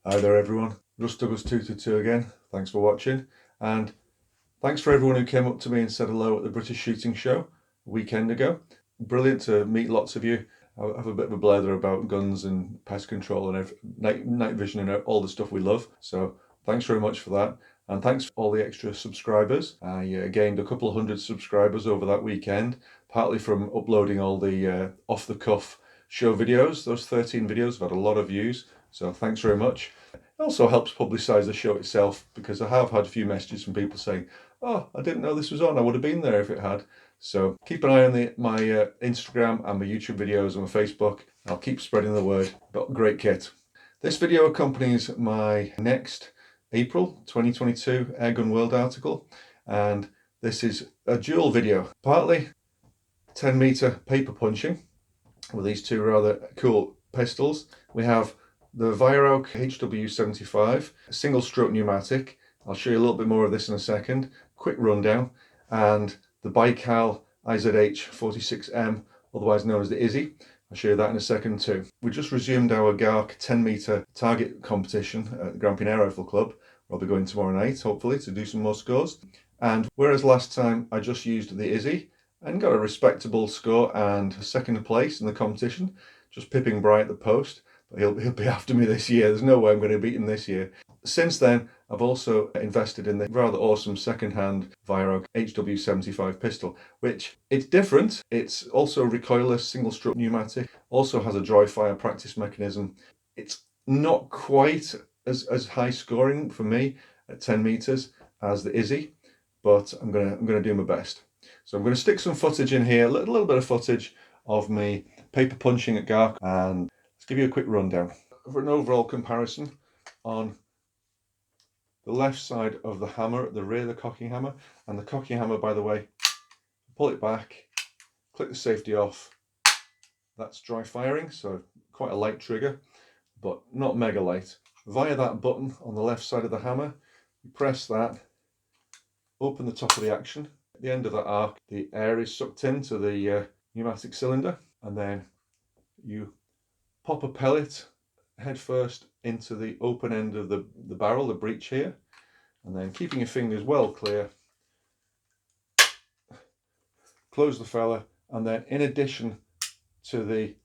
Hi there everyone, Russ Douglas 222 again. Thanks for watching, and thanks for everyone who came up to me and said hello at the British Shooting Show a weekend ago. Brilliant to meet lots of you. I have a bit of a blather about guns and pest control and night vision and all the stuff we love. So thanks very much for that, and thanks for all the extra subscribers. I gained a couple of hundred subscribers over that weekend, partly from uploading all the off-the-cuff show videos. Those 13 videos have had a lot of views, so thanks very much. It also helps publicise the show itself, because I have had a few messages from people saying, oh, I didn't know this was on, I would have been there if it had. So keep an eye on my Instagram and my YouTube videos and my Facebook. I'll keep spreading the word. Got a great kit. This video accompanies my next April 2022 Airgun World article, and this is a dual video. Partly 10-meter paper punching with these two rather cool pistols. We have the Virauk HW75 single stroke pneumatic. I'll show you a little bit more of this in a second. Quick rundown. And the Baikal IZH 46M, otherwise known as the Izzy. I'll show you that in a second too. We just resumed our GARC 10-meter target competition at the Grampian Air Rifle Club. I'll be going tomorrow night, hopefully, to do some more scores. And whereas last time I just used the Izzy and got a respectable score and second place in the competition, just pipping Bry at the post, but he'll be after me this year. There's no way I'm going to beat him this year. Since then, I've also invested in the rather awesome second-hand Virauk HW75 pistol, which it's different. It's also recoilless, single-stroke pneumatic, also has a dry fire practice mechanism. It's not quite as high scoring for me at 10 meters as the Izzy, but I'm gonna do my best. So I'm going to stick some footage in here, a little bit of footage of me paper punching at GARC, and let's give you a quick rundown. For an overall comparison, on the left side of the hammer, at the rear of the cocking hammer, and the cocking hammer, by the way, pull it back, click the safety off. That's dry firing, so quite a light trigger, but not mega light. Via that button on the left side of the hammer, you press that, open the top of the action. At the end of that arc, the air is sucked into the pneumatic cylinder, and then you pop a pellet head first into the open end of the barrel, the breech here, and then keeping your fingers well clear, close the fella, and then in addition to the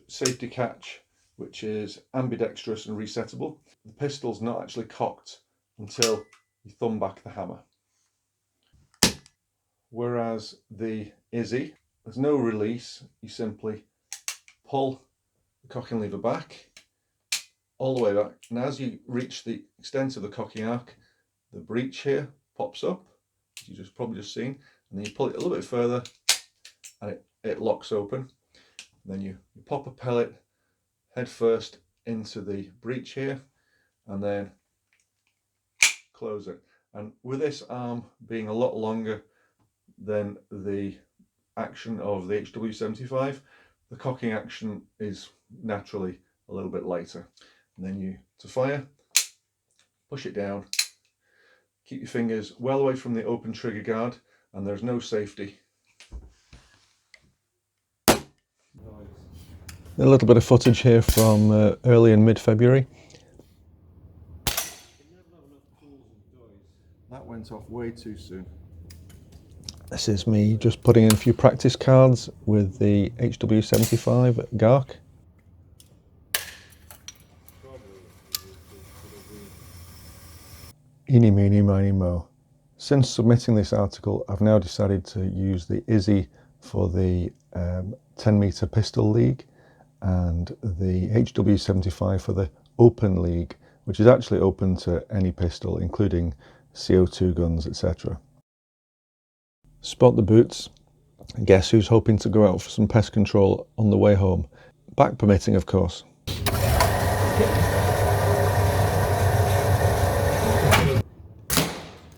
safety catch, which is ambidextrous and resettable, the pistol's not actually cocked until you thumb back the hammer. Whereas the Izzy, there's no release, you simply pull the cocking lever back, all the way back, and as you reach the extent of the cocking arc, the breech here pops up, as you probably just seen, and then you pull it a little bit further and it locks open. And then you pop a pellet head first into the breech here and then close it. And with this arm being a lot longer than the action of the HW75, the cocking action is naturally a little bit lighter. And then you, to fire, push it down, keep your fingers well away from the open trigger guard, and there's no safety. A little bit of footage here from early and mid-February. That went off way too soon. This is me just putting in a few practice cards with the HW75 at GARC. Eeny, meeny, miny, mo. Since submitting this article, I've now decided to use the Izzy for the 10-meter pistol league and the HW75 for the open league, which is actually open to any pistol, including CO2 guns, etc. Spot the boots. Guess who's hoping to go out for some pest control on the way home? Back permitting, of course.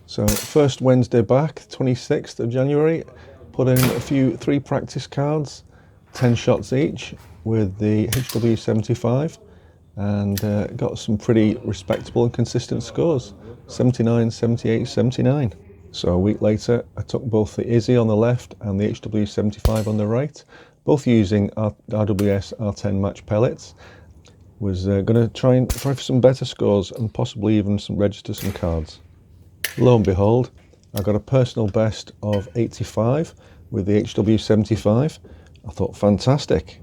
So first Wednesday back, 26th of January, put in three practice cards, 10 shots each with the HW75, and got some pretty respectable and consistent scores, 79, 78, 79. So a week later, I took both the Izzy on the left and the HW75 on the right, both using RWS R10 match pellets. was going to try for some better scores and possibly even register some cards. Lo and behold, I got a personal best of 85 with the HW75. I thought, fantastic.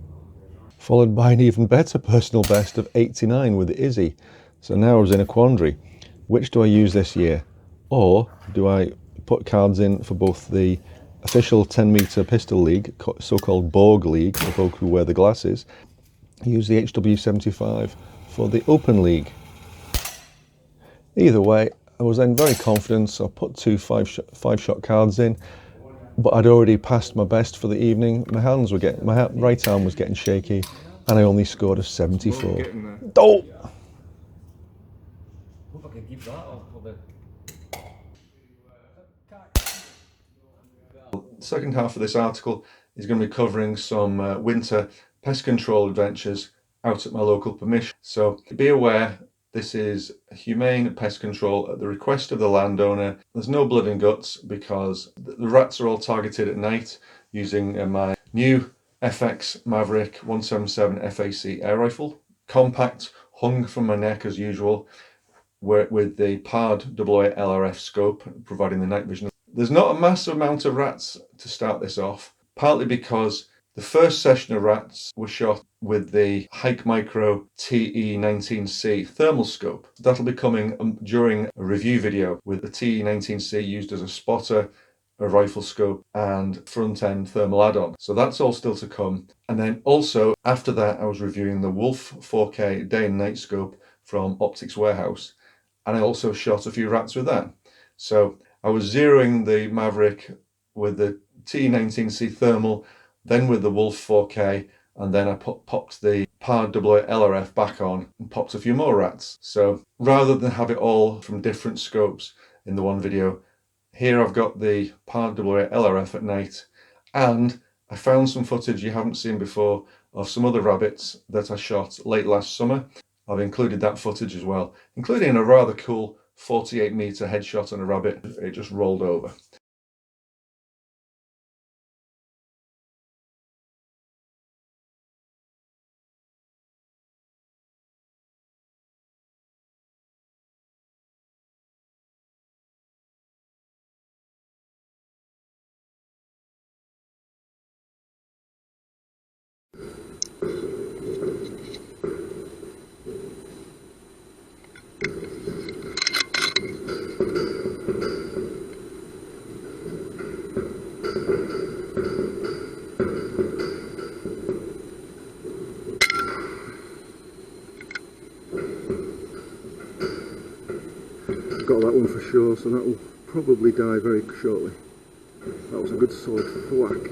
Followed by an even better personal best of 89 with the Izzy. So now I was in a quandary. Which do I use this year? Or do I put cards in for both the official 10-meter pistol league, so-called Borg league, for folk who wear the glasses, use the HW75 for the open league? Either way, I was then very confident, so I put two five-shot cards in, but I'd already passed my best for the evening. My right arm was getting shaky, and I only scored a 74. Oh! Hope I can keep that off for the... Second half of this article is going to be covering some winter pest control adventures out at my local permission. So be aware, this is humane pest control at the request of the landowner. There's no blood and guts because the rats are all targeted at night using my new FX Maverick 177 FAC air rifle. Compact, hung from my neck as usual, with the PARD AA LRF scope providing the night vision. There's not a massive amount of rats to start this off, partly because the first session of rats were shot with the Hike Micro TE19C thermal scope. That'll be coming during a review video with the TE19C used as a spotter, a rifle scope and front end thermal add-on. So that's all still to come. And then also after that I was reviewing the Wolf 4K day and night scope from Optics Warehouse, and I also shot a few rats with that. So I was zeroing the Maverick with the TE19C thermal, then with the Wolf 4K, and then I popped the PARD AA LRF back on and popped a few more rats. So rather than have it all from different scopes in the one video, here I've got the PARD AA LRF at night, and I found some footage you haven't seen before of some other rabbits that I shot late last summer. I've included that footage as well, including a rather cool 48-meter headshot on a rabbit. It just rolled over. Got that one for sure, so that will probably die very shortly. That was a good solid thwack.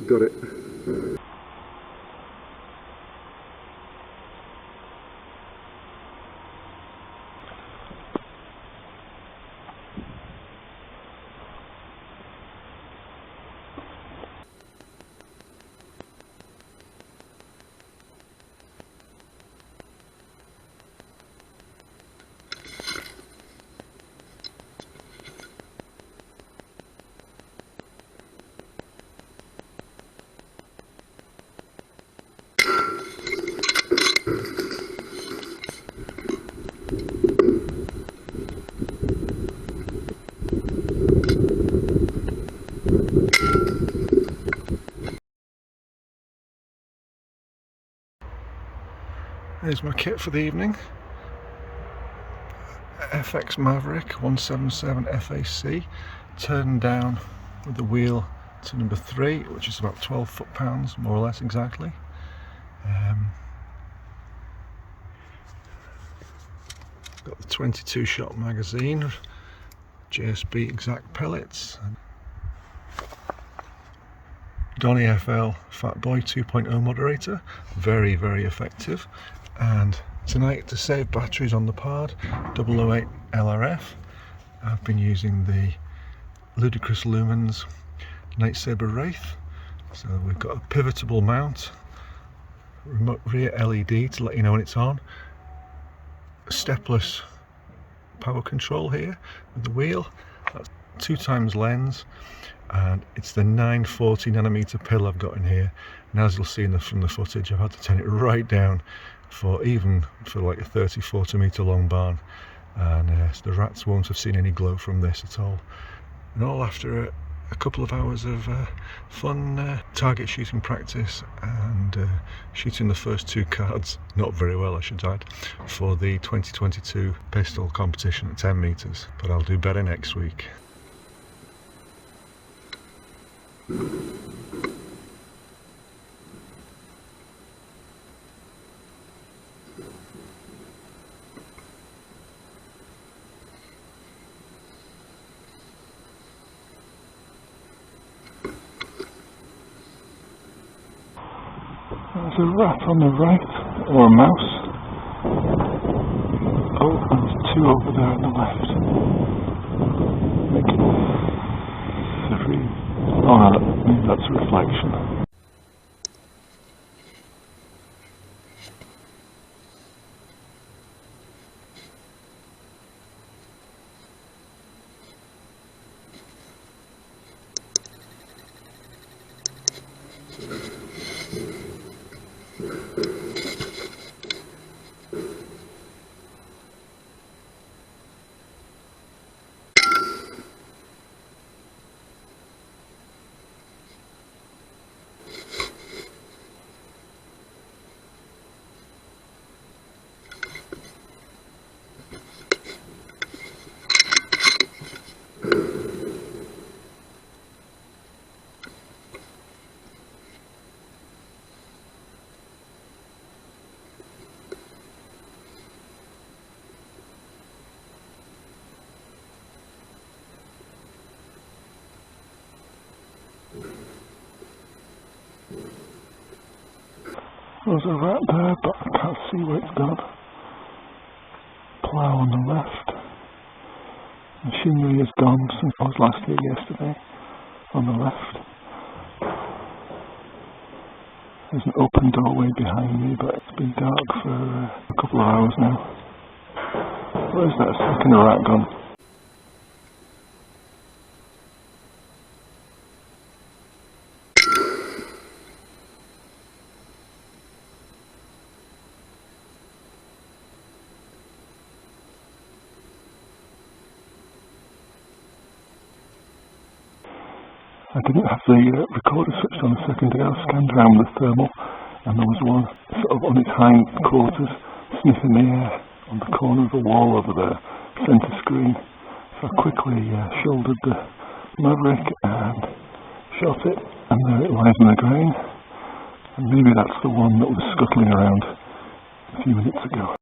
Got it. Here's my kit for the evening. FX Maverick 177 FAC, turned down with the wheel to number 3, which is about 12 foot-pounds, more or less exactly. Got the 22 shot magazine, JSB Exact pellets, DonnyFL Fat Boy 2.0 moderator, very effective. And tonight, to save batteries on the pod, 008 LRF, I've been using the Ludicrous Lumens Saber Wraith. So we've got a pivotable mount, remote rear LED to let you know when it's on, a stepless power control here with the wheel, that's 2x lens, and it's the 940nm pill I've got in here. And as you'll see from the footage, I've had to turn it right down for like a 30-40 metre long barn, and the rats won't have seen any glow from this at all. And all after a couple of hours of fun target shooting practice and shooting the first 2 cards, not very well I should add, for the 2022 pistol competition at 10 metres, but I'll do better next week. There's a rat on the right, or a mouse. Oh, and there's 2 over there on the left. Making 3. Oh no, maybe that's a reflection. There's a rat there, but I can't see where it's gone. Plough on the left. Machinery is gone since I was last here yesterday. On the left. There's an open doorway behind me, but it's been dark for a couple of hours now. Where's that second rat gone? I didn't have the recorder switched on a second ago. I scanned around with the thermal, and there was one sort of on its hind quarters, sniffing the air on the corner of the wall over the centre screen. So I quickly shouldered the Maverick and shot it, and there it lies in the grain. And maybe that's the one that was scuttling around a few minutes ago.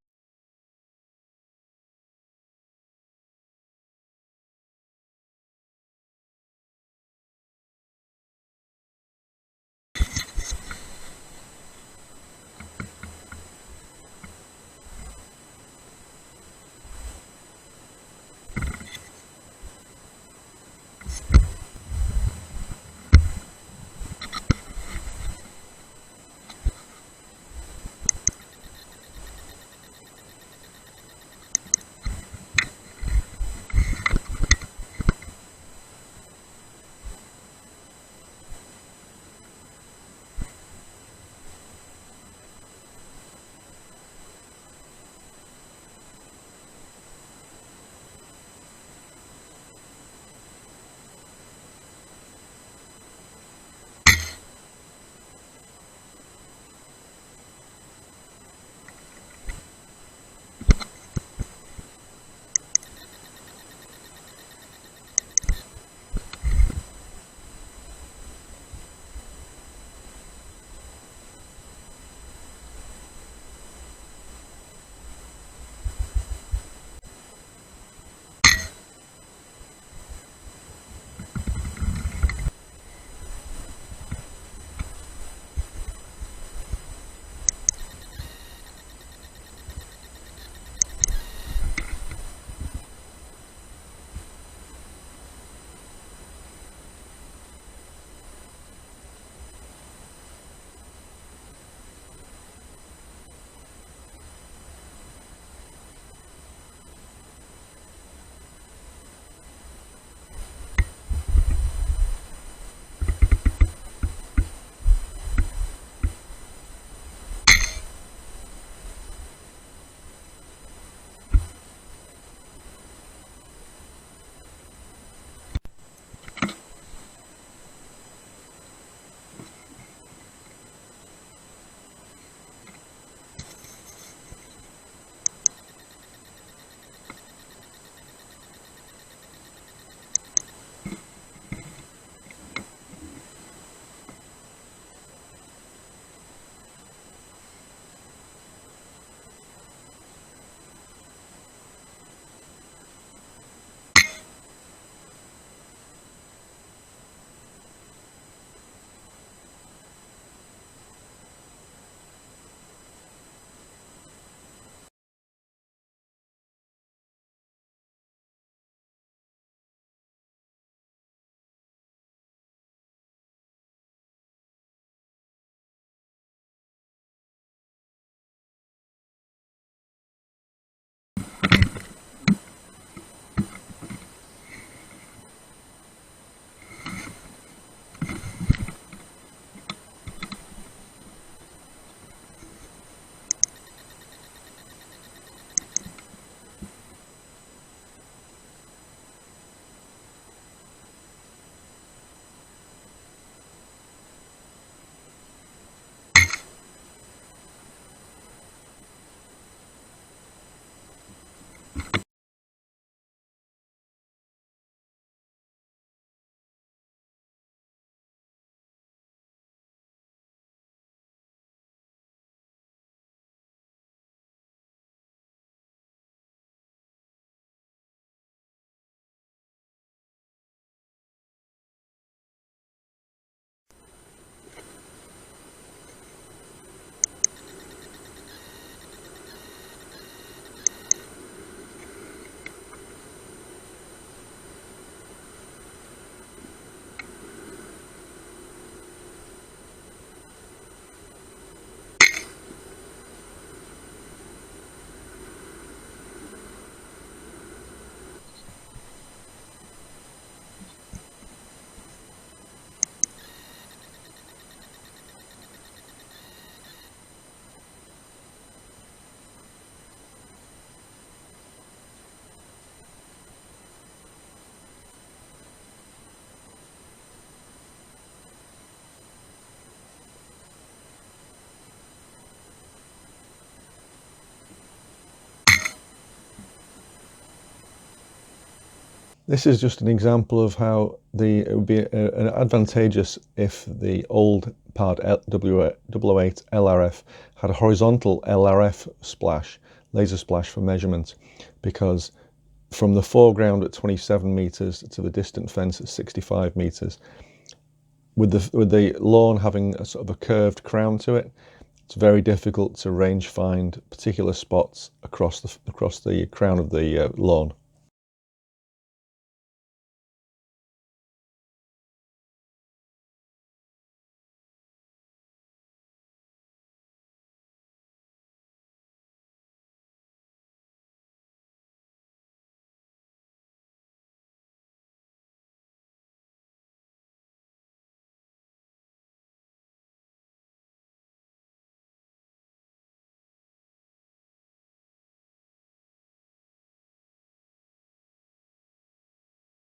This is just an example of how it would be advantageous if the old PARD 008 LRF had a horizontal LRF splash, laser splash for measurement, because from the foreground at 27 meters to the distant fence at 65 meters, with the lawn having a sort of a curved crown to it, it's very difficult to range find particular spots across the crown of the lawn.